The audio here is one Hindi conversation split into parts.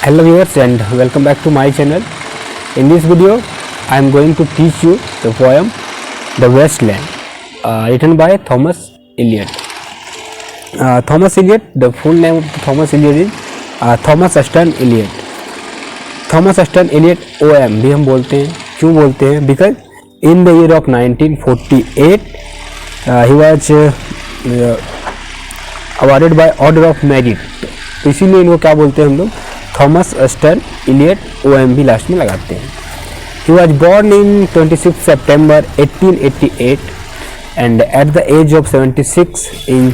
Hello viewers and welcome back to my channel. In this video I am going to teach you the poem The Wasteland written by Thomas Eliot. Thomas Eliot, the full name of Thomas Eliot is Thomas Aston Eliot. Thomas Aston Eliot OM भी हम बोलते हैं. क्यों बोलते हैं? Because in the year of 1948 he was awarded by Order of Merit. तो इसीलिए इनको क्या बोलते हैं हम लोग? थॉमस अस्टन इलियट OM भी लास्ट में लगाते हैं. He was born in 26 September 1888 and at the age of 76 in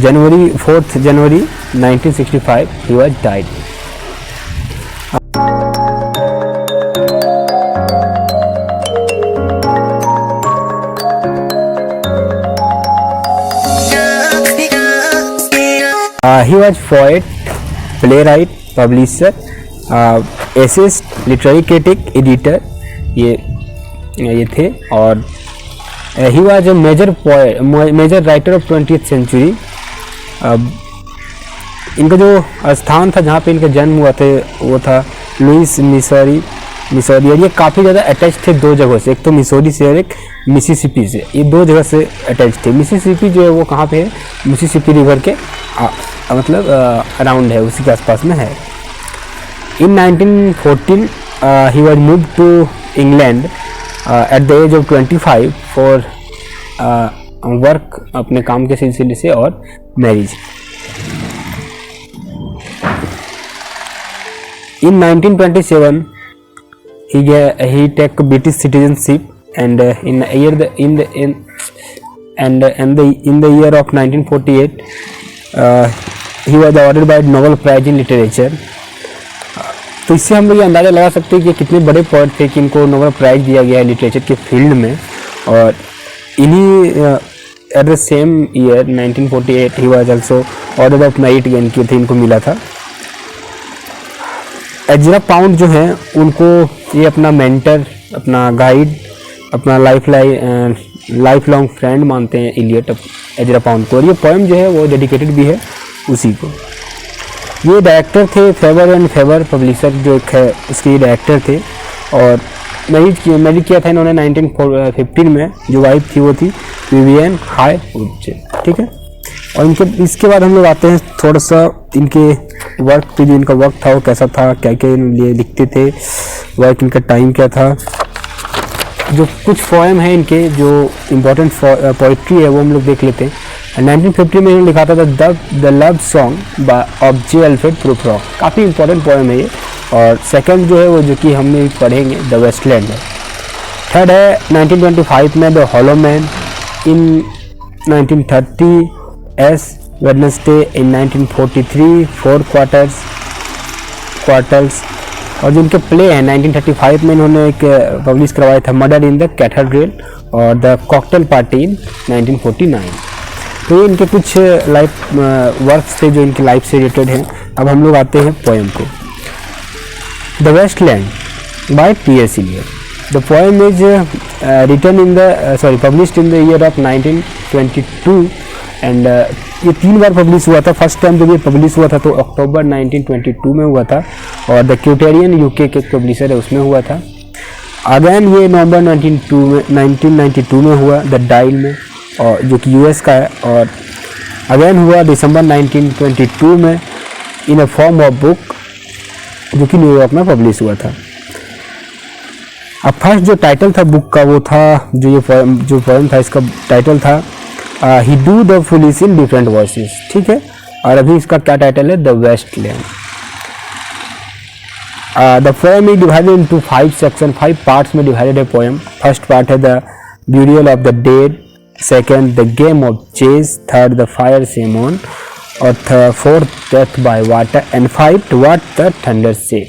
January 4th January 1965 he was died. He was poet, playwright, publisher, essayist, literary critic, editor ये थे. और he was a major writer of 20th century. इनका जो स्थान था जहाँ पे इनका जन्म हुआ थे वो था लुइस मिसौरी. और ये काफ़ी ज़्यादा अटैच थे दो जगहों से, एक तो मिसौरी से और एक मिसिसिपी से. ये दो जगह से अटैच थे. मिसिसिपी जो है वो कहाँ पे है? मिसिसिपी रिवर के मतलब अराउंड है, उसी के आसपास में है. In 1914 he was move to England at the age of 25 for work, अपने काम के सिलसिले से, और marriage. In 1927 he take British citizenship and in the year of 1948 he was awarded by Nobel Prize in Literature. तो इससे हम लोग ये अंदाज़ा लगा सकते हैं कि कितने बड़े पोएट थे कि इनको नोबेल प्राइज़ दिया गया है लिटरेचर के फील्ड में. और इन्हीं at the same year 1948 he was also order of merit इनको मिला था. एजरा पाउंड जो है उनको ये अपना मेंटर, अपना गाइड, अपना लाइफ लॉन्ग फ्रेंड मानते हैं इलियट एजरा पाउंड को. और ये पोएम जो है वो डेडिकेटेड भी है उसी को. ये डायरेक्टर थे फेवर एंड फेवर पब्लिशर जो एक है उसके डायरेक्टर थे. और मैरिज किया था इन्होंने 1915 में. जो वाइफ थी वो थी विवियन हाईवुड से. ठीक है. और इसके बाद हम लोग आते हैं थोड़ा सा इनके वर्क पे. जो इनका वर्क था वो कैसा था, क्या क्या लिए लिखते थे, वर्क इनका टाइम क्या था. जो कुछ पोएम है इनके जो इम्पोर्टेंट पोइट्री है वो हम लोग देख लेते हैं. 1950 में इन्होंने लिखा था the love song of J Alfred Prufrock. काफ़ी इंपॉर्टेंट पोएम है ये. और सेकंड जो है वो जो कि हमने पढ़ेंगे द वेस्टलैंड है. थर्ड है 1925 में the hollow man. In 1930 S Wednesday. In 1943 four quarters. और जो इनके प्ले हैं 1935 में इन्होंने एक पब्लिश करवाया था मर्डर इन द कैथेड्रल और द कॉकटेल पार्टी इन 1949. तो ये इनके कुछ लाइफ वर्क्स थे जो इनकी लाइफ से रिलेटेड हैं. अब हम लोग आते हैं पोएम को. The waste land by T.S. Eliot. The poem is published in the year of 1922 and ये 3 बार पब्लिश हुआ था. फर्स्ट टाइम जब ये पब्लिश हुआ था तो अक्टूबर 1922 में हुआ था और द क्यूटेरियन UK के पब्लिशर है उसमें हुआ था. अगैन ये नवंबर 1992 में हुआ द डायल में, और जो कि US का है. और अगेन हुआ दिसंबर 1922 में इन अ फॉर्म ऑफ बुक जो कि न्यूयॉर्क में पब्लिश हुआ था. अब फर्स्ट जो टाइटल था बुक का वो था जो पोएम था इसका टाइटल था he do the police in different voices. ठीक है. और अभी इसका क्या टाइटल है? The waste land. The poem is divided into 5 section, 5 parts में डिवाइडेड है पोएम. फर्स्ट पार्ट है the burial of the dead. Second the game of chess. Third the fire sermon. और fourth death by water. And five what the thunder said.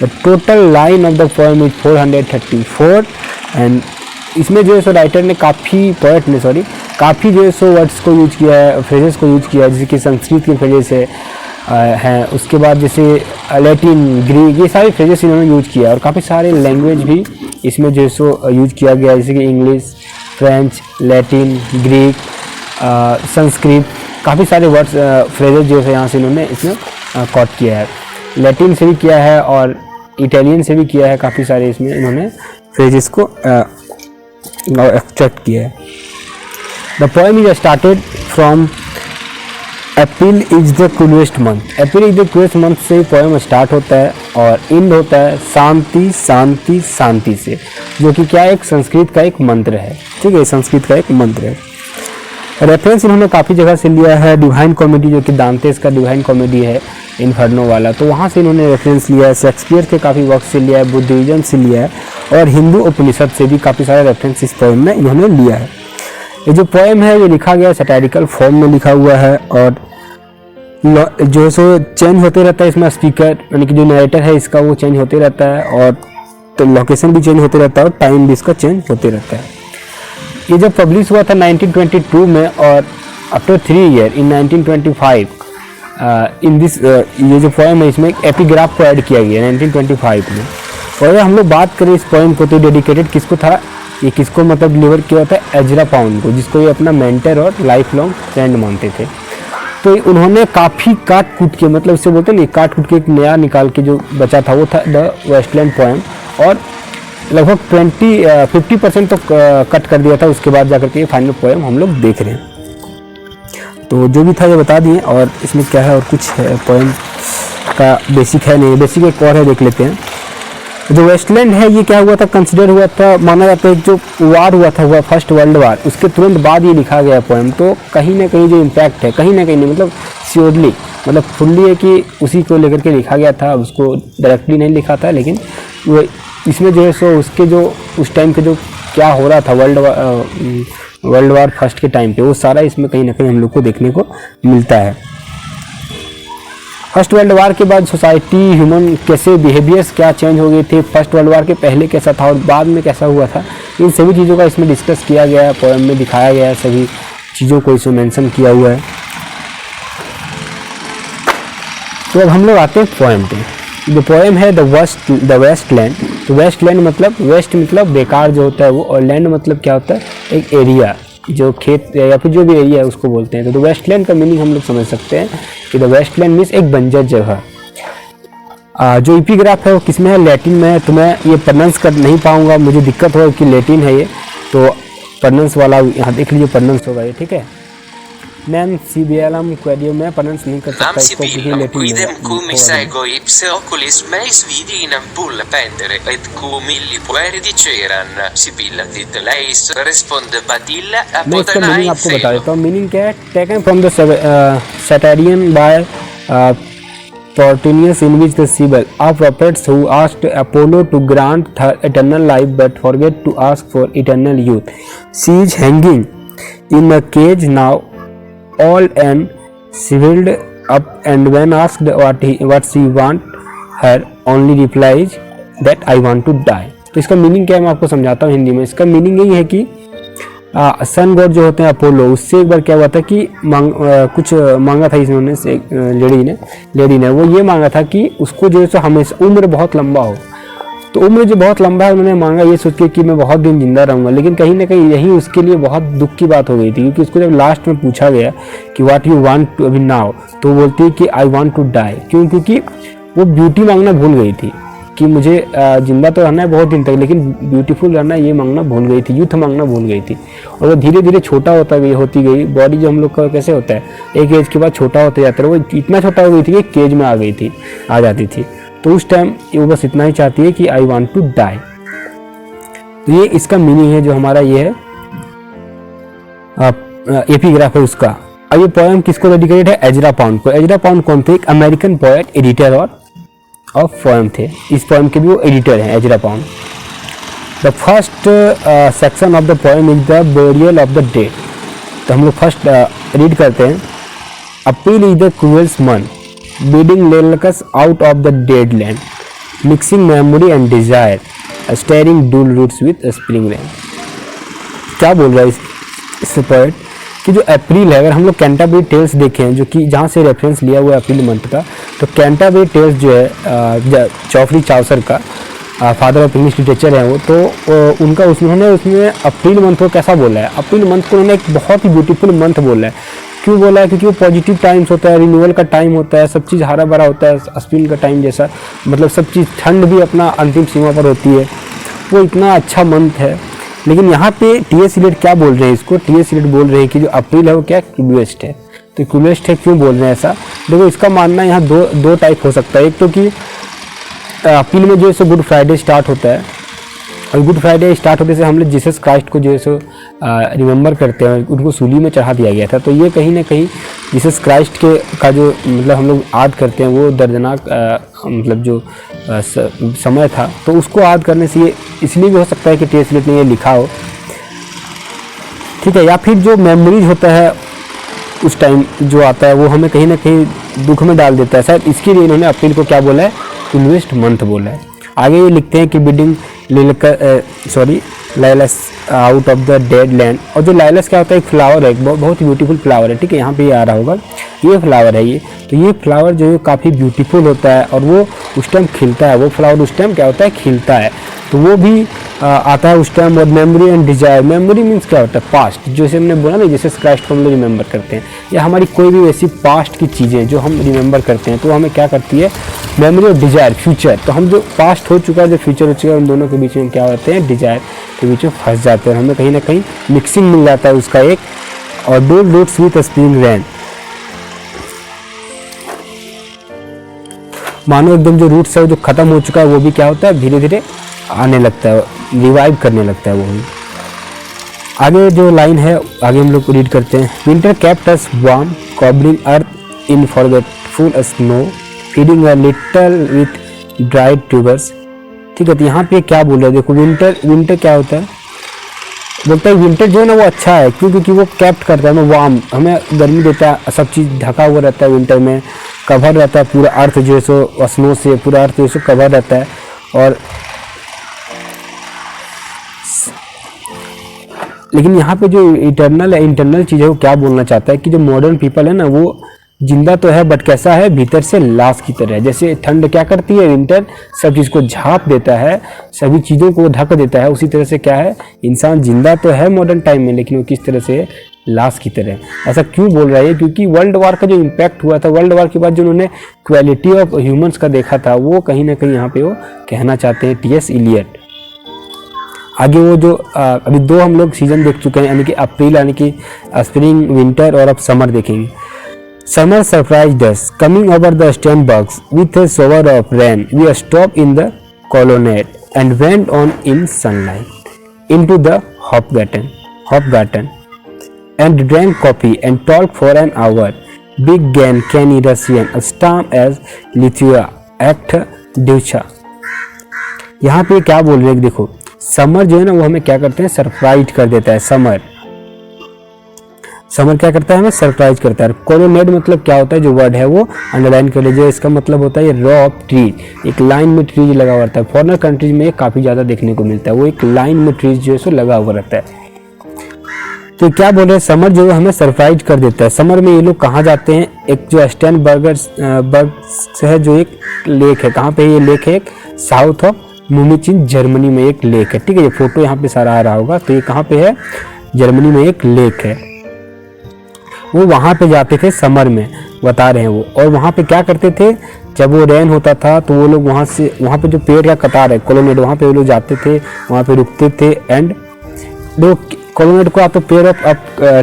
The total line of the poem is 434. And इसमें जो है सो राइटर ने काफ़ी जो है सो वर्ड्स को यूज किया है, फ्रेजेस को यूज किया है, जैसे कि संस्कृत के फ्रेजेस हैं. उसके बाद जैसे लैटिन, ग्रीक, ये सारे फ्रेजेस इन्होंने यूज किया है. और काफ़ी सारे लैंग्वेज भी इसमें जो है सो यूज किया गया है, जैसे कि English, French, Latin, Greek, Sanskrit, काफ़ी सारे वर्ड्स फ्रेजेस जो है यहाँ से इन्होंने इसमें कॉट किया है. लैटिन से भी किया है और इटालियन से भी किया है, काफ़ी सारे इसमें इन्होंने फ्रेजेस को एक्सट्रैक्ट किया है। The poem is started from April is the coolest month. April is the coolest month से पोएम स्टार्ट होता है और एंड होता है शांति शांति शांति से, जो कि क्या एक संस्कृत का एक मंत्र है। ठीक है, संस्कृत का एक मंत्र है। रेफरेंस इन्होंने काफ़ी जगह से लिया है। डिवाइन कॉमेडी, जो कि दांतेस का डिवाइन कॉमेडी है इन्फर्नो वाला, तो वहाँ से इन्होंने रेफरेंस लिया है। शेक्सपियर के काफ़ी वर्क से लिया है, बुद्धिज्म से लिया है और हिंदू उपनिषद से भी काफ़ी सारे रेफरेंस इस पोएम में इन्होंने लिया है। ये जो पोएम है ये लिखा गया सैटारिकल फॉर्म में लिखा हुआ है और जो सो चेंज होते रहता है इसमें। स्पीकर यानी कि जो नरेटर है इसका वो चेंज होते रहता है और तो लोकेशन भी चेंज होते रहता है और टाइम भी इसका चेंज होते रहता है। ये जब पब्लिश हुआ था 1922 में और after 3 year in 1925 in this ये जो पोएम है इसमें एक एपिग्राफ को ऐड किया गया 1925 में। और अगर हम लोग बात करें इस पोएम को तो डेडिकेटेड किसको था, ये किसको मतलब डिलीवर किया था, एजरा पाउंड को, जिसको ये अपना मेंटर और लाइफ लॉन्ग फ्रेंड मानते थे। तो उन्होंने काफ़ी काट कूट के, मतलब इससे बोलते हैं काट कूट के एक नया निकाल के जो बचा था वो था द वेस्टलैंड पोएम, और लगभग 50% तो कट कर दिया था। उसके बाद जाकर के फाइनल पोएम हम लोग देख रहे हैं। तो जो भी था ये बता दिए और इसमें क्या है और कुछ है पोएम का बेसिक है नहीं, बेसिक एक और है, देख लेते हैं। जो वेस्टलैंड है ये क्या हुआ था, कंसिडर हुआ था, माना जाता है जो वार हुआ था फर्स्ट वर्ल्ड वार, उसके तुरंत बाद ये लिखा गया पोएम। तो कहीं ना कहीं जो इम्पैक्ट है, कहीं ना कहीं नहीं, मतलब श्योरली, मतलब फुल्ली है कि उसी को लेकर के लिखा गया था। उसको डायरेक्टली नहीं लिखा था, लेकिन वो इसमें जो है सो उसके जो उस टाइम के जो क्या हो रहा था वर्ल्ड वार फर्स्ट के टाइम पे, वो सारा इसमें कहीं ना कहीं हम लोग को देखने को मिलता है। फर्स्ट वर्ल्ड वार के बाद सोसाइटी, ह्यूमन कैसे बिहेवियर्स क्या चेंज हो गए थे, फर्स्ट वर्ल्ड वार के पहले कैसा था और बाद में कैसा हुआ था, इन सभी चीज़ों का इसमें डिस्कस किया गया है, पोएम में दिखाया गया है, सभी चीज़ों को इसमें मेंशन किया हुआ है। तो अब हम लोग आते हैं पोएम पे। जो पोएम है द वेस्टलैंड, तो वेस्टलैंड मतलब वेस्ट मतलब बेकार जो होता है वो, और लैंड मतलब क्या होता है, एक एरिया, जो खेत या फिर जो भी एरिया है उसको बोलते हैं। तो वेस्टलैंड का मीनिंग हम लोग समझ सकते हैं कि द वेस्टलैंड मीन्स एक बंजर जगह। जो एपिग्राफ है वो किस में है, लैटिन में है। तो मैं ये प्रोनाउंस कर नहीं पाऊंगा, मुझे दिक्कत हो कि लैटिन है ये, तो प्रोनाउंस वाला यहाँ देख लीजिए, प्रोनाउंस होगा ये, ठीक है। नैम सिबियलम क्वेडियो में प्रोनाउंस नहीं कर सकता इसको, क्योंकि लैटिन में है। cum sego ipse oculis meis vidinam pulla pendere et cum illi pueri diceran sibilla dit leis responde badilla मैं इसका apodanai मीनिंग आपको बता देता हूँ। मीनिंग क्या है, taken from the Satyricon by Plotinus, in which the Sibyl are prophets who asked Apollo to grant her eternal life but forget to ask for eternal youth. She is hanging in a cage now, old and shriveled up, and when asked what she want, her only replies that I want to die. तो इसका मीनिंग क्या है मैं आपको समझाता हूँ हिंदी में। इसका मीनिंग यही है कि सन गॉड जो होते हैं अपोलो, उससे एक बार क्या हुआ था कि कुछ मांगा था इन्होंने, लेडी ने वो ये मांगा था कि उसको जो है सो हमेशा उम्र बहुत लंबा हो। तो उम्र जो बहुत लंबा है उन्होंने मांगा ये सोच के कि मैं बहुत दिन जिंदा रहूँगा, लेकिन कहीं ना कहीं यही उसके लिए बहुत दुख की बात हो गई थी, क्योंकि उसको जब लास्ट में पूछा गया कि व्हाट यू वांट टू अभी नाउ, तो वो बोलती है कि आई वांट टू डाई। क्यों? क्योंकि वो ब्यूटी मांगना भूल गई थी कि मुझे जिंदा तो रहना है बहुत दिन तक, लेकिन ब्यूटीफुल रहना ये मांगना भूल गई थी, यूथ मांगना भूल गई थी। और वो धीरे धीरे छोटा होती गई। बॉडी जो हम लोग का कैसे होता है, एक एज के बाद छोटा होते जाता है, वो इतना छोटा हो गई थी कि केज में आ जाती थी। तो उस टाइम वो बस इतना ही चाहती है कि आई वांट टू डाई। तो ये इसका मीनिंग है जो हमारा ये है एपिग्राफ है उसका। अब ये पोएम किसको डेडिकेटेड है, एजरा पाउंड को। एजरा पाउंड कौन थे, एक अमेरिकन पोएट, एडिटर और ऑफ पोएम थे। इस पोएम के भी वो एडिटर हैं, Ezra pound. The first section of the poem is the burial of the dead. तो हम लोग फर्स्ट रीड करते हैं। अपील इज द क्रूएल्स मन bidding Lelacus out of the dead land, mixing memory and desire, staring dull roots with a spring rain। क्या बोल रहा है इस पोएट कि जो अप्रैल है, अगर हम लोग कैंटरबरी टेल्स देखें जो कि जहाँ से रेफरेंस लिया हुआ है अप्रैल मंथ का, तो कैंटरबरी टेल्स जो है जॉफरी चाउसर का फादर ऑफ इंग्लिश लिटरेचर है वो, तो उन्होंने उसमें अप्रैल मंथ को कैसा बोला है, अप्रैल मंथ को उन्होंने एक बहुत ही ब्यूटीफुल मंथ बोला है। क्यों बोला है? क्योंकि वो पॉजिटिव टाइम्स होता है, रिन्यूअल का टाइम होता है, सब चीज़ हरा भरा होता है, स्प्रिंग का टाइम जैसा, मतलब सब चीज़, ठंड भी अपना अंतिम सीमा पर होती है, वो इतना अच्छा मंथ है। लेकिन यहाँ पे टी.एस. इलियट क्या बोल रहे हैं इसको? टी.एस. इलियट बोल रहे हैं कि जो अप्रैल है वो क्या क्यूलेस्ट है। तो क्यूलेस्ट है, क्यों बोल रहे हैं ऐसा? देखो इसका मानना यहाँ दो टाइप हो सकता है। एक तो कि अप्रैल में जो है सो गुड फ्राइडे स्टार्ट होता है, और गुड फ्राइडे स्टार्ट होने से हम लोग जीसस क्राइस्ट को जो है सो रिमेंबर करते हैं, उनको सूली में चढ़ा दिया गया था। तो ये कहीं ना कहीं जीसस क्राइस्ट के का जो मतलब हम लोग याद करते हैं, वो दर्दनाक मतलब जो समय था, तो उसको याद करने से ये इसलिए भी हो सकता है कि टी.एस. इलियट ने ये लिखा हो, ठीक है। या फिर जो मेमोरीज होता है उस टाइम जो आता है, वो हमें कहीं ना कहीं दुख में डाल देता है, शायद इसके लिए इन्होंने अप्रैल को क्या बोला है? इन्वेस्ट मंथ बोला है। आगे ये लिखते हैं कि breeding lilacs out of the dead land. और जो लाइलस क्या होता है? एक फ्लावर है, एक बहुत ही ब्यूटीफुल फ्लावर है, ठीक है। यहाँ पे ये आ रहा होगा, ये फ्लावर है ये। तो ये फ्लावर जो है काफ़ी ब्यूटीफुल होता है, और वो उस टाइम खिलता है, वो फ्लावर उस टाइम क्या होता है? खिलता है। तो वो भी आता है उस टाइम। और memory and desire, memory means क्या होता है? पास्ट, जैसे हमने बोला ना, जैसे क्राइस्ट को हम लोग रिमेंबर करते हैं, या हमारी कोई भी ऐसी पास्ट की चीज़ें जो हम रिमेंबर करते हैं, तो हमें क्या करती है? मेमोरी और डिजायर, फ्यूचर। तो हम जो पास्ट हो चुका है, जो फ्यूचर हो चुका है, उन दोनों के बीच में क्या होते हैं? डिजायर के बीच में फंस जाते हैं, हमें कहीं ना कहीं मिक्सिंग मिल जाता है उसका एक। और डू रूट्स विथ स्प्रिंग रैन, मानो एकदम जो रूट्स है जो खत्म हो चुका है, वो भी क्या होता है? धीरे धीरे आने लगता है, रिवाइव करने लगता है वो भी। आगे जो लाइन है, आगे हम लोग रीड करते हैं। Winter kept us warm, covering earth in forgetful snow, feeding a little with dried tubers, ठीक है। तो यहाँ पे क्या बोल रहे हैं? देखो विंटर क्या होता है? बोलता है विंटर जो है ना वो अच्छा है, क्यों? क्योंकि वो कैप्ट करता है, हमें वार्म, हमें गर्मी देता है, सब चीज़ ढका हुआ रहता है विंटर में, कवर रहता है पूरा अर्थ जो है सो स्नो से, पूरा अर्थ जो है सो कवर रहता है। और लेकिन यहाँ पे जो इंटरनल चीज़ है, वो क्या बोलना चाहता है कि जो मॉडर्न पीपल है ना, वो जिंदा तो है, बट कैसा है? भीतर से लाश की तरह है। जैसे ठंड क्या करती है? विंटर सब चीज़ को झाँप देता है, सभी चीज़ों को ढक देता है, उसी तरह से क्या है? इंसान जिंदा तो है मॉडर्न टाइम में, लेकिन वो किस तरह से? लाश की तरह। ऐसा क्यों बोल रहा है? क्योंकि वर्ल्ड वार का जो इम्पैक्ट हुआ था, वर्ल्ड वार के बाद जो उन्होंने क्वालिटी ऑफ ह्यूमंस का देखा था, वो कहीं ना कहीं यहाँ पे वो कहना चाहते हैं टी.एस. इलियट। आगे वो जो अभी 2 हम लोग सीजन देख चुके हैं, यानी कि अप्रैल, यानी कि स्प्रिंग, विंटर, और अब समर देखेंगे। Summer surprised us, coming over the Starnbergersee with a shower of rain, we stopped in the colonnade and went on in sunlight into the Hofgarten and drank coffee and talked for an hour. Began canny Russian, a storm as Lithuania act Deutsche। यहाँ पे क्या बोल रहे हैं? देखो समर जो है ना, वो हमें क्या करते हैं? सरप्राइज कर देता है। समर क्या करता है? हमें सरप्राइज करता है। कोलोनेड मतलब क्या होता है? जो वर्ड है वो अंडरलाइन कर लीजिए, इसका मतलब होता है ये रॉ ऑफ ट्रीज, एक लाइन में ट्रीज लगा हुआ रहता है। फॉरेनर कंट्रीज में ये काफ़ी ज़्यादा देखने को मिलता है, वो एक लाइन में ट्रीज जो है सो लगा हुआ रहता है। तो क्या बोल रहे हैं? समर जो है हमें सरप्राइज कर देता है। समर में ये लोग कहाँ जाते हैं? एक जो स्टैंडबर्ग है, जो एक लेक है, कहाँ पे ये लेक है? एक साउथ ऑफ म्यूनिच, जर्मनी में एक लेक है, ठीक है। ये फोटो यहाँ पे सारा आ रहा होगा, तो ये कहाँ पे है? जर्मनी में एक लेक है। वो वहाँ पे जाते थे समर में, बता रहे हैं वो। और वहाँ पे क्या करते थे? जब वो रेन होता था तो वो लोग वहाँ पे जो पेड़ का कतार है कोलोनेड, वहाँ पे वो लोग जाते थे, वहाँ पे रुकते थे। एंड दो कोलोनेड को आप तो पेड़ ऑफ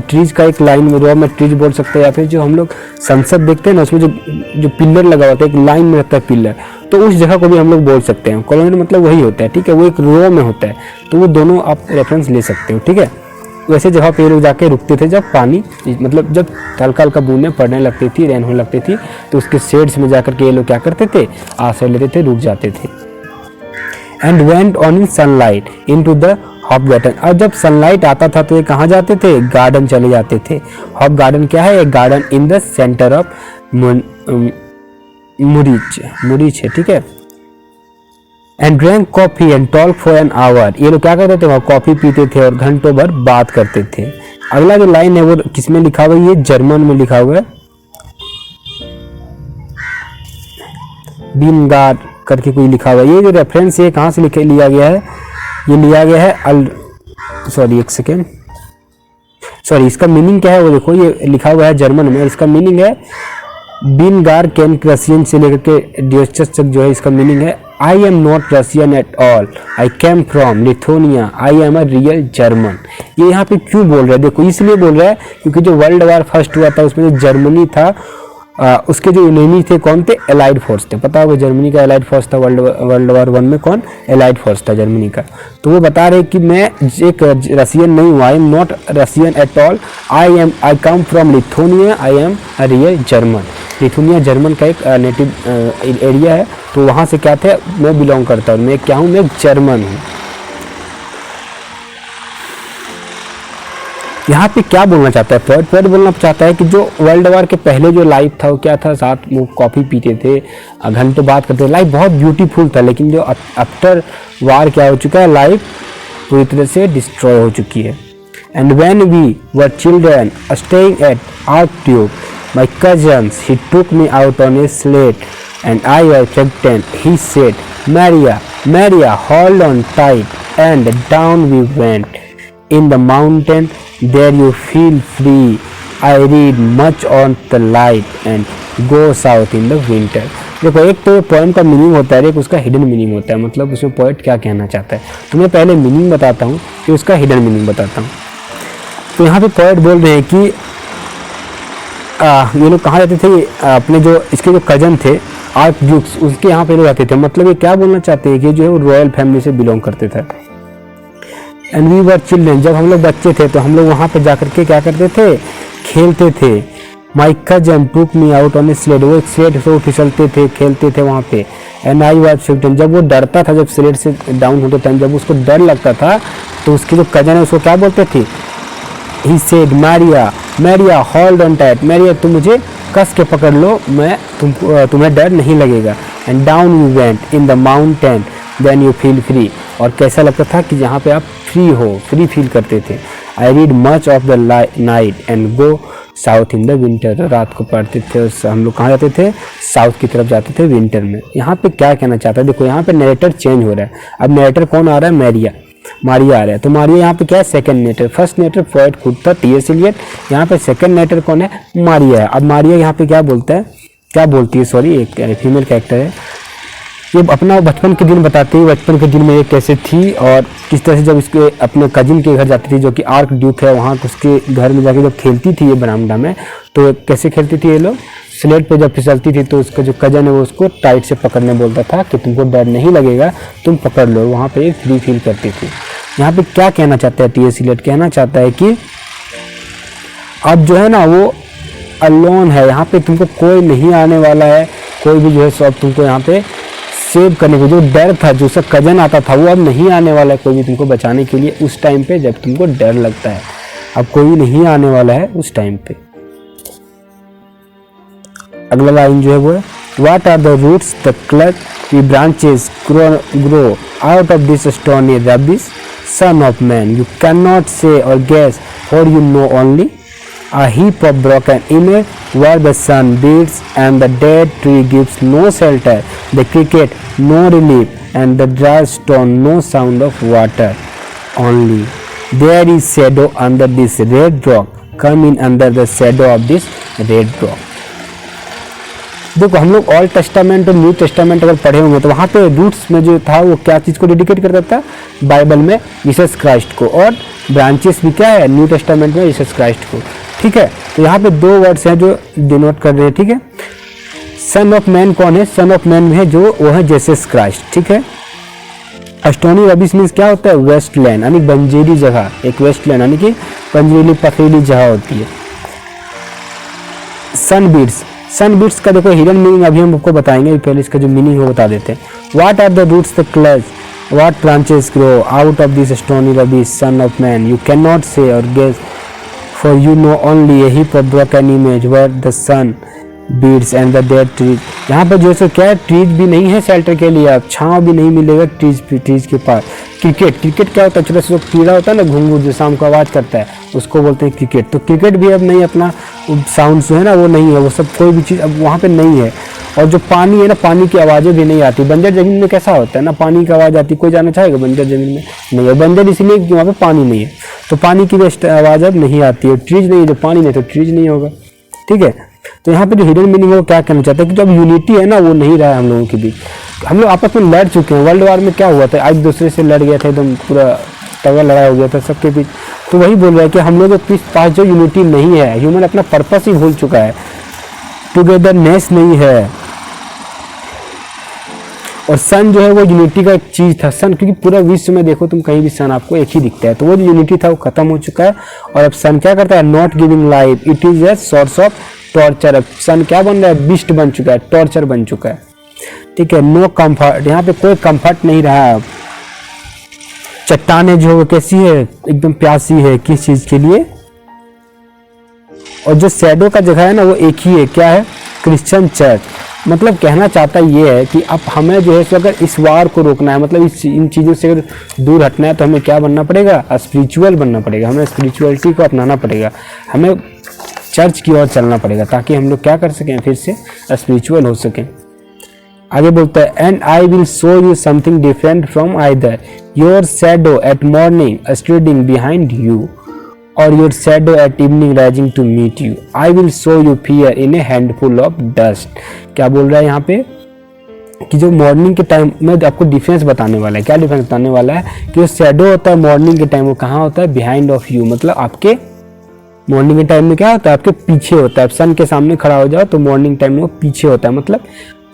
ट्रीज का एक लाइन में, रॉ में ट्रीज बोल सकते हैं, या फिर जो हम लोग संसद देखते हैं ना, उसमें जो पिलर लगा होता है, एक लाइन में रहता है पिलर, तो उस जगह को भी हम लोग बोल सकते हैं। कोलोनेड मतलब वही होता है, ठीक है। वो एक रॉ में होता है, तो वो दोनों आप रेफरेंस ले सकते हो, ठीक है। वैसे जगह पे लोग जाके रुकते थे जब पानी, मतलब जब हल्का हल्का बूंदें पड़ने लगती थी, रेन होने लगती थी, तो उसके शेड्स में जाकर के ये लोग क्या करते थे? आश्रय लेते थे, रुक जाते थे। And went on in sunlight into the Hofgarten. और जब सनलाइट आता था तो ये कहाँ जाते थे? गार्डन चले जाते थे। हॉफगार्टन क्या है? एक garden in the centre of Munich है, ठीक है। And drank coffee and talk for an hour. ये लोग क्या करते थे? वहाँ कॉफी पीते थे और घंटों भर बात करते थे। अगला जो लाइन है वो किसमें लिखा हुआ है? ये जर्मन में लिखा हुआ है, बीनगार करके कोई लिखा हुआ है। ये जो रेफरेंस है कहाँ से लिया गया है? ये लिया गया है एक सेकेंड, सॉरी, इसका मीनिंग क्या है वो देखो, ये लिखा हुआ है जर्मन में, इसका मीनिंग है बिन गार कैन रसियन से लेकर के डियोचस तक जो है इसका मीनिंग है I am not Russian at all, I came from Lithuania, I am a real German. ये यहाँ पे क्यों बोल रहा है, देखो इसलिए बोल रहा है क्योंकि जो वर्ल्ड वार फर्स्ट हुआ था उसमें जो जर्मनी था उसके जो इनेमी थे कौन थे, एलाइड फोर्स थे। पता होगा जर्मनी का एलाइड फोर्स था वर्ल्ड वार 1 में, कौन, एलाइड फोर्स था जर्मनी का। तो वो बता रहे कि मैं एक रसियन नहीं हूँ, I am not Russian at all, I come from Lithuania, I am a real German. Lithuania German का एक नेटिव एरिया है, तो वहाँ से क्या थे, मैं बिलोंग करता हूँ, मैं क्या हूँ, मैं जर्मन हूँ। यहाँ पे क्या बोलना चाहता है फ्रॉइड बोलना चाहता है कि जो वर्ल्ड वार के पहले जो लाइफ था वो क्या था, साथ वो कॉफ़ी पीते थे, घंटों बात करते थे, लाइफ बहुत ब्यूटीफुल था। लेकिन जो आफ्टर वार क्या हो चुका है, लाइफ पूरी तरह से डिस्ट्रॉय हो चुकी है। And when we were children staying at archduke my cousins he took me out on a sled and I was frightened, he said Marie Marie hold on tight and down we went in the mountain there you feel free, I read much on the light and go south in the winter। देखो एक तो पोएम का मीनिंग होता है, एक उसका हिडन मीनिंग होता है, मतलब उसमें पोएट क्या कहना चाहता है। तो मैं पहले मीनिंग बताता हूँ फिर उसका हिडन मीनिंग बताता हूँ। तो यहाँ पे पोएट बोल रहे हैं कि ये लोग कहाँ रहते थे, अपने जो इसके जो कजन थे आर्क ड्यूक्स, उसके यहाँ पे लोग रहते थे। मतलब ये क्या बोलना चाहते हैं कि जो है वो रॉयल फैमिली से बिलोंग करते थे। एंड वी वर चिल्ड्रन, जब हम लोग बच्चे थे तो हम लोग वहाँ पे जाकर के क्या करते थे, खेलते थे। My cousin took me out on a sled, वो एक स्लेड से वो फिसलते थे, खेलते थे वहाँ पे। एंड आई वाज फ्रेग्टेंट, जब वो डरता था, जब स्लेड से डाउन होते टाइम जब उसको डर लगता था तो उसके जो कजन है उसको क्या बोलते थे, he said Marie Marie hold on tight, Marie तुम मुझे कस के पकड़ लो, मैं तुम्हें डर नहीं लगेगा। And down we went in the mountain then you feel free, और कैसा लगता था कि जहाँ पे आप फ्री हो, फ्री फील करते थे। I read much of the night and go south in the winter, रात को पढ़ते थे और हम लोग कहाँ जाते थे, साउथ की तरफ जाते थे विंटर में। यहाँ पे क्या कहना चाहता है, देखो यहाँ पे नरेटर चेंज हो रहा है। अब नरेटर कौन आ रहा है, मारिया आ रहा है। तो मारिया यहाँ पे क्या है, सेकंड नेटर। फर्स्ट नेटर फ्रॉइड खुद था, टी.एस. एलियट। यहाँ पे सेकंड नेटर कौन है, मारिया है। अब मारिया यहाँ पे क्या बोलता है, क्या बोलती है, सॉरी एक फीमेल कैरेक्टर है। ये अपना बचपन के दिन बताती है, बचपन के दिन में ये कैसे थी और किस तरह से जब इसके अपने कजिन के घर जाती थी जो कि आर्क ड्यूक है, वहाँ उसके घर में जाके जब खेलती थी ये बरामदा में, तो कैसे खेलती थी ये लोग, स्लेट पे जब फिसलती थी तो उसका जो कजन है वो उसको टाइट से पकड़ने बोलता था कि तुमको डर नहीं लगेगा, तुम पकड़ लो। वहाँ पे एक फ्री फील करती थी। यहाँ पे क्या कहना चाहता है टी.एस. एलियट, कहना चाहता है कि अब जो है ना वो अलोन है, यहाँ पे तुमको कोई नहीं आने वाला है, कोई भी जो है सब तुमको यहाँ पे सेव करने को, जो डर था, जो उसका कजन आता था वो अब नहीं आने वाला है कोई भी तुमको बचाने के लिए उस टाइम पे जब तुमको डर लगता है। अब कोई नहीं आने वाला है उस टाइम पे। अगला लाइन जो है वो है what are the roots the clutch the branches grow out of this stony rubbish son of man you can not say or guess for you know only a heap of broken image where the sun beats and the dead tree gives no shelter, the cricket no relief and the dry stone no sound of water only. There is shadow under this red rock, come in under the shadow of this red rock. देखो हम लोग ओल्ड टेस्टामेंट और न्यू टेस्टामेंट अगर पढ़े होंगे तो वहाँ पे रूट्स में जो था वो क्या चीज़ को डेडिकेट करता था, बाइबल में जीसस क्राइस्ट को, और ब्रांचेस भी क्या है न्यू टेस्टामेंट में जीसस क्राइस्ट को। ठीक है, तो यहाँ पे दो वर्ड्स हैं जो डिनोट कर रहे हैं। ठीक है, सन ऑफ मैन कौन है, सन ऑफ मैन में है जो वो है जीसस क्राइस्ट। ठीक है, स्टोनी रबिश मीन्स क्या होता है, वेस्ट लैंड यानी बंजेरी जगह, एक वेस्ट लैंड यानी कि बंजरीली पथरीली जगह होती है। सन बीट्स का देखो हिडन मीनिंग अभी हम आपको बताएंगे, पहले इसका जो मीनिंग है वो बता देते हैं। What are the roots the clutch what branches grow out of this stony rubbish son of man you can not say or guess for you know only a heap of broken image where the sun beats and the dead trees। यहाँ पर जो है क्या है, ट्रीज भी नहीं है शेल्टर के लिए, अब छाँव भी नहीं मिलेगा ट्रीज के पास। क्रिकेट क्या होता है, छोटा सा कीड़ा होता है ना घुंघरू जो शाम को आवाज़ करता है, उसको बोलते हैं क्रिकेट। तो क्रिकेट भी अब नहीं, अपना साउंड जो है ना वो नहीं है, वो सब कोई भी चीज़ अब वहाँ पे नहीं है। और जो पानी है ना, पानी की आवाज़ें भी नहीं आती। बंजर ज़मीन में कैसा होता है ना, पानी की आवाज़ आती, कोई जाना चाहेगा बंजर ज़मीन में? नहीं है, बंजर इसलिए कि वहाँ पे पानी नहीं है, तो पानी की भी आवाज़ अब नहीं आती है। ट्रीज नहीं है, जो पानी नहीं तो ट्रीज नहीं होगा, ठीक है। तो यहाँ पे जो हिडन मीनिंग है वो क्या कहना चाहता है कि जो अब यूनिटी है ना वो नहीं रहा है हम लोगों के बीच। हम लोग आपस में लड़ चुके हैं। वर्ल्ड वार में क्या हुआ था, एक दूसरे से लड़ गए थे, एकदम पूरा तगड़ा लड़ाई हो गया था सबके बीच। तो वही बोल रहा है कि हम लोगों के पास जो यूनिटी नहीं है, ह्यूमन अपना पर्पस ही भूल चुका है, टुगेदरनेस नहीं है। और सन जो है वो यूनिटी का एक चीज़ था। सन, क्योंकि पूरा विश्व में देखो तुम कहीं भी सन आपको एक ही दिखता है, तो वो जो यूनिटी था वो खत्म हो चुका है। और अब सन क्या करता है, not giving life, it is a source of torture. अब सन क्या बन रहा है, बिस्ट बन चुका है, टॉर्चर बन चुका है, ठीक है। नो कंफर्ट, यहाँ पे कोई कंफर्ट नहीं रहा है। चट्टाने जो है वो कैसी है, एकदम प्यासी है, किस चीज के लिए। और जो शैडो का जगह है ना वो एक ही है, क्या है, क्रिश्चियन चर्च। मतलब कहना चाहता ये है कि अब हमें जो है सो अगर इस वार को रोकना है, मतलब इन चीज़ों से अगर दूर हटना है, तो हमें क्या बनना पड़ेगा, स्पिरिचुअल बनना पड़ेगा। हमें स्पिरिचुअलिटी को अपनाना पड़ेगा, हमें चर्च की ओर चलना पड़ेगा, ताकि हम लोग क्या कर सकें, फिर से स्पिरिचुअल हो सकें। आगे बोलता है, and I will show you something different from either your shadow at morning standing behind you or your shadow at evening rising to meet you. I will show you fear in a handful of dust. क्या बोल रहा है यहाँ पे कि जो मॉर्निंग के टाइम में आपको डिफरेंस बताने वाला है। क्या डिफरेंस बताने वाला है कि जो शैडो होता है मॉर्निंग के टाइम वो कहाँ होता है, बिहाइंड ऑफ यू। मतलब आपके मॉर्निंग के टाइम में क्या होता है, आपके पीछे होता है। सन के सामने खड़ा हो जाओ तो मॉर्निंग टाइम में वो पीछे होता है, मतलब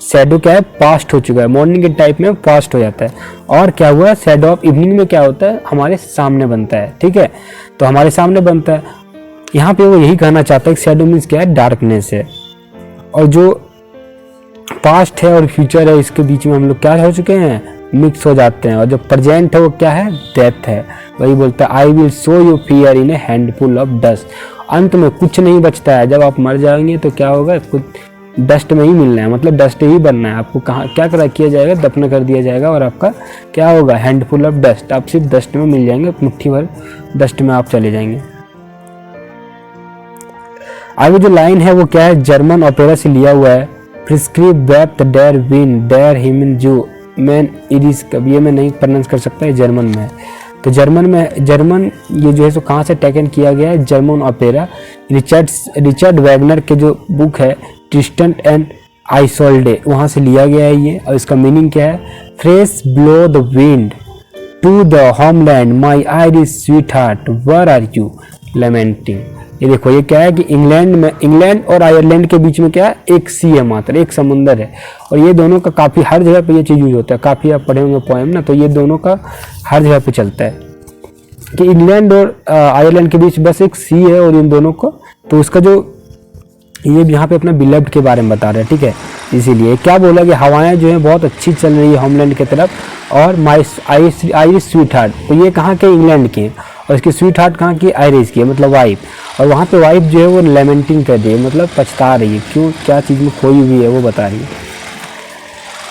शैडो क्या है, पास्ट हो चुका है। मॉर्निंग के टाइप में पास्ट हो जाता है। और क्या हुआ, शैडो ऑफ इवनिंग में क्या होता है, हमारे सामने बनता है, ठीक है। तो हमारे सामने बनता है, यहाँ पे वो यही कहना चाहता है कि शैडो मीन्स क्या है, डार्कनेस है। और जो पास्ट है और फ्यूचर है, इसके बीच में हम लोग क्या हो चुके हैं, मिक्स हो जाते हैं। और जो प्रेजेंट है वो क्या है, डेथ है। वही बोलता है, आई will show you fear in a handful of dust. अंत में कुछ नहीं बचता है, जब आप मर जाएंगे तो क्या होगा, कुछ डस्ट में ही मिलना है, मतलब डस्ट ही बनना है आपको। कहाँ क्या करा किया जाएगा, दफन कर दिया जाएगा और आपका क्या होगा, हैंडफुल ऑफ डस्ट। आप सिर्फ डस्ट में मिल जाएंगे, मुट्ठी भर डस्ट में आप चले जाएंगे। आगे जो लाइन है वो क्या है, जर्मन ओपेरा से लिया हुआ है। Prescribe wept dare win dare हिमन जू मैन इरिस। कभी ये मैं नहीं प्रोनाउंस कर सकता, है जर्मन में। तो जर्मन ये जो है सो कहाँ से टेकन किया गया है, जर्मन ओपेरा रिचर्ड वैगनर के जो बुक है ट्रिस्टन एंड आइसोल्डे, वहाँ से लिया गया है ये। और इसका मीनिंग क्या है, fresh blow the wind to the homeland my Irish sweet heart where are you lamenting. ये देखो ये क्या है कि इंग्लैंड और आयरलैंड के बीच में क्या है, एक सी है, मात्र एक समुंदर है। और ये दोनों का काफ़ी हर जगह पे ये चीज़ यूज होता है। काफ़ी आप पढ़े होंगे पोएम ना, तो ये दोनों का हर जगह पे चलता है कि इंग्लैंड और आयरलैंड के बीच बस एक सी है और इन दोनों को, तो उसका जो ये यहाँ पे अपना बिलव्ड के बारे में बता रहे हैं, ठीक है। इसीलिए क्या बोला कि हवाएं जो है बहुत अच्छी चल रही है होमलैंड की तरफ, और माई आयरिश स्वीट हार्ट, तो ये कहाँ के, इंग्लैंड के, और इसकी स्वीट हार्ट कहाँ की, आयरिश की है, मतलब वाइफ। और वहाँ पे वाइफ जो है वो लेमेंटिंग कर रही है, मतलब पछता रही है, क्यों, क्या चीज़ में खोई हुई है वो बता रही है।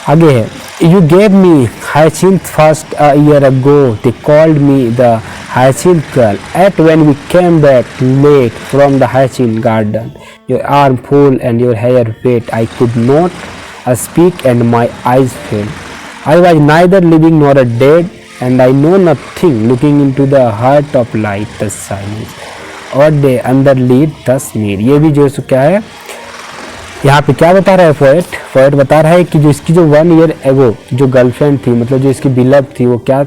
आगे है, you gave me hyacinth first a year ago, they called me the hyacinth girl, at when we came back late from the hyacinth garden, your arm full and your hair wet, I could not speak and my eyes fail, I was neither living nor a dead and I know nothing, looking into the heart of light, the silence, और दे अंदर लीड तस्मीर। ये भी जो है क्या है, यहाँ पे क्या बता रहा है पोएट बता रहा है कि जो इसकी जो 1 ईयर एगो जो गर्लफ्रेंड थी, मतलब जो इसकी बिलव थी, वो क्या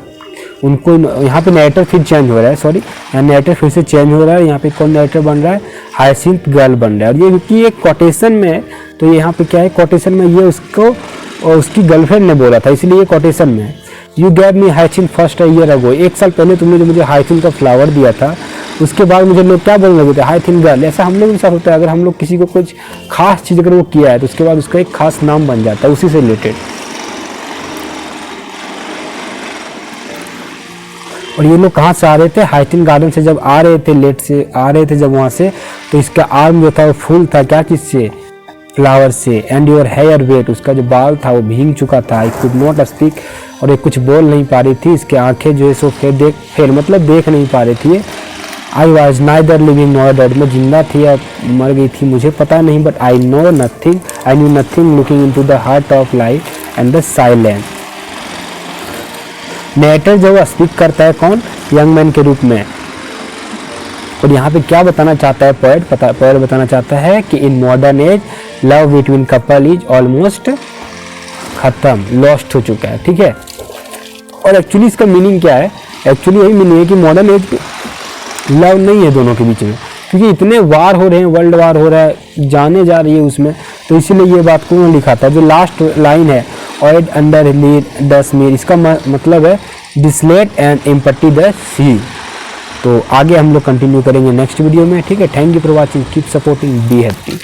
उनको, यहाँ पे नैरेटर फिर चेंज हो रहा है, सॉरी यहाँ नैरेटर फिर से चेंज हो रहा है। यहाँ पे कौन नैरेटर बन रहा है, हाइसिंथ गर्ल बन रहा है। और ये क्योंकि एक कोटेशन में है, तो यहाँ पे क्या है, कोटेशन में ये उसको और उसकी गर्लफ्रेंड ने बोला था, इसलिए ये कोटेशन में है। You gave me hyacinth first a year अगो, 1 साल पहले तुमने जो मुझे हाइसिंथ का फ्लावर दिया था, उसके बाद मुझे लोग क्या बोलने लगे थे, हाइसिंथ गर्ल। ऐसा हम लोग के साथ होता है, अगर हम लोग किसी को कुछ खास चीज़ अगर वो किया है तो उसके बाद उसका एक खास नाम बन जाता है उसी से रिलेटेड। और ये लोग कहाँ से आ रहे थे, हाइसिंथ गार्डन से जब आ रहे थे, लेट से आ रहे थे जब वहाँ से, तो इसका आर्म जो था वो फुल था, क्या चीज़ से, फ्लावर से। एंड योर हेयर वेट, उसका जो बाल था वो भीग चुका था। आई कुड नॉट स्पीक, और ये कुछ बोल नहीं पा रही थी। इसके आंखें जो है सो फेल मतलब देख नहीं पा रही थी। आई was neither living nor dead, मैं जिंदा थी या मर गई थी मुझे पता नहीं, but I knew nothing looking into the heart of light and the silence. नेटर जो स्पीक करता है कौन, यंग मैन के रूप में। और यहाँ पे क्या बताना चाहता है पोएट बताना चाहता है कि in modern age love between couple is almost खत्म, लॉस्ट हो चुका है, ठीक है। और एक्चुअली इसका मीनिंग क्या है, एक्चुअली यही मीनिंग है कि मॉडर्न एज लव नहीं है दोनों के बीच में, क्योंकि इतने वार हो रहे हैं, वर्ल्ड वार हो रहा है, जाने जा रही है उसमें, तो इसीलिए ये बात को उन्होंने लिखा था। जो लास्ट लाइन है ऑयड अंडर द स्मीर, इसका मतलब है डिसलेट एंड एम्पटी द सी। तो आगे हम लोग कंटिन्यू करेंगे नेक्स्ट वीडियो में, ठीक है। Thank you for watching, keep supporting, be happy.